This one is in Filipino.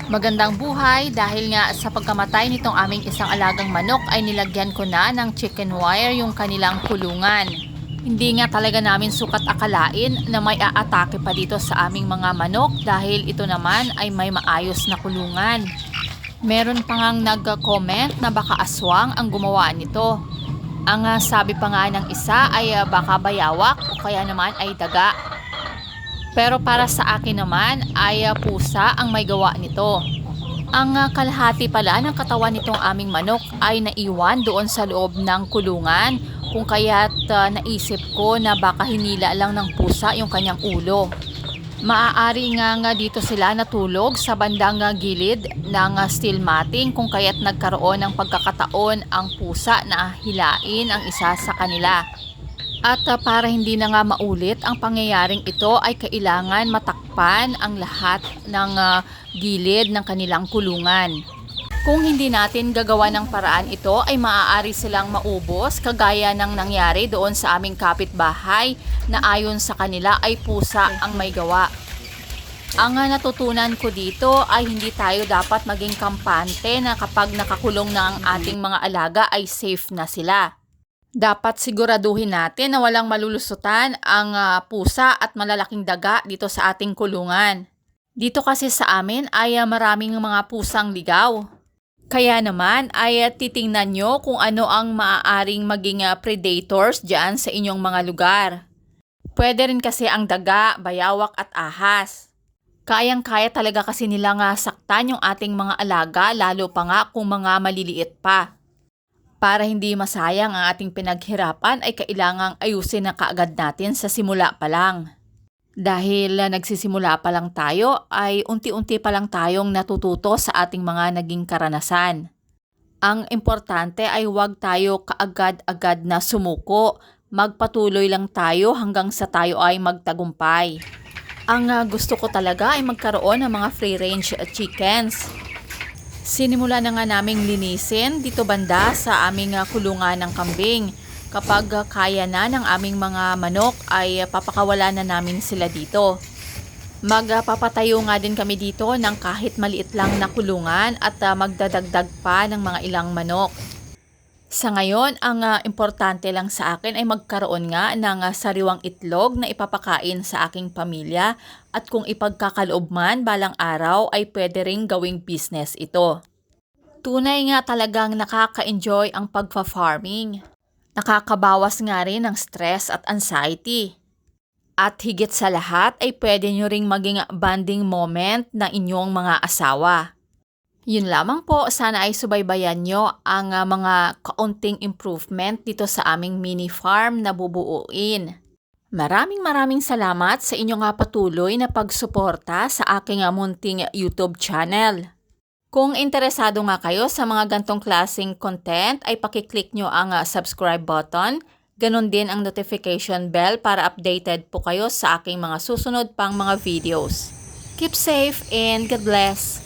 Magandang buhay dahil nga sa pagkamatay nitong aming isang alagang manok ay nilagyan ko na ng chicken wire yung kanilang kulungan. Hindi nga talaga namin sukat akalain na may aatake pa dito sa aming mga manok dahil ito naman ay may maayos na kulungan. Meron pa ngang nag-comment na baka aswang ang gumawa nito. Ang sabi pa nga ng isa ay baka bayawak o kaya naman ay daga. Pero para sa akin naman ay pusa ang may gawa nito. Ang kalahati pala ng katawan nitong aming manok ay naiwan doon sa loob ng kulungan, kung kaya't naisip ko na baka hinila lang ng pusa yung kanyang ulo. Maaari nga dito sila natulog sa bandang gilid ng steel matting, kung kaya't nagkaroon ng pagkakataon ang pusa na hilain ang isa sa kanila. At para hindi na nga maulit ang pangyayaring ito ay kailangan matakpan ang lahat ng gilid ng kanilang kulungan. Kung hindi natin gagawa ng paraan ito ay maaari silang maubos kagaya ng nangyari doon sa aming kapitbahay na ayon sa kanila ay pusa ang may gawa. Ang natutunan ko dito ay hindi tayo dapat maging kampante na kapag nakakulong na ang ating mga alaga ay safe na sila. Dapat siguraduhin natin na walang malulusutan ang pusa at malalaking daga dito sa ating kulungan. Dito kasi sa amin ay maraming mga pusang ligaw. Kaya naman ay titingnan nyo kung ano ang maaaring maging predators dyan sa inyong mga lugar. Pwede rin kasi ang daga, bayawak at ahas. Kayang-kaya talaga kasi nila saktan yung ating mga alaga, lalo pa nga kung mga maliliit pa. Para hindi masayang ang ating pinaghirapan ay kailangang ayusin na kaagad natin sa simula pa lang. Dahil nagsisimula pa lang tayo ay unti-unti pa lang tayong natututo sa ating mga naging karanasan. Ang importante ay huwag tayo kaagad-agad na sumuko, magpatuloy lang tayo hanggang sa tayo ay magtagumpay. Ang gusto ko talaga ay magkaroon ng mga free-range chickens. Sinimula na nga naming linisin dito banda sa aming kulungan ng kambing. Kapag kaya na ng aming mga manok ay papakawala na namin sila dito. Magpapatayo nga din kami dito ng kahit maliit lang na kulungan at magdadagdag pa ng mga ilang manok. Sa ngayon, ang importante lang sa akin ay magkaroon nga ng sariwang itlog na ipapakain sa aking pamilya at kung ipagkakaloob man balang araw ay pwede ring gawing business ito. Tunay nga talagang nakaka-enjoy ang pagfa-farming. Nakakabawas nga rin ng stress at anxiety. At higit sa lahat ay pwede nyo ring maging bonding moment ng inyong mga asawa. Yun lamang po, sana ay subaybayan nyo ang mga kaunting improvement dito sa aming mini farm na bubuuin. Maraming salamat sa inyong patuloy na pagsuporta sa aking munting YouTube channel. Kung interesado nga kayo sa mga gantong klaseng content ay pakiclick nyo ang subscribe button, ganun din ang notification bell para updated po kayo sa aking mga susunod pang mga videos. Keep safe and God bless!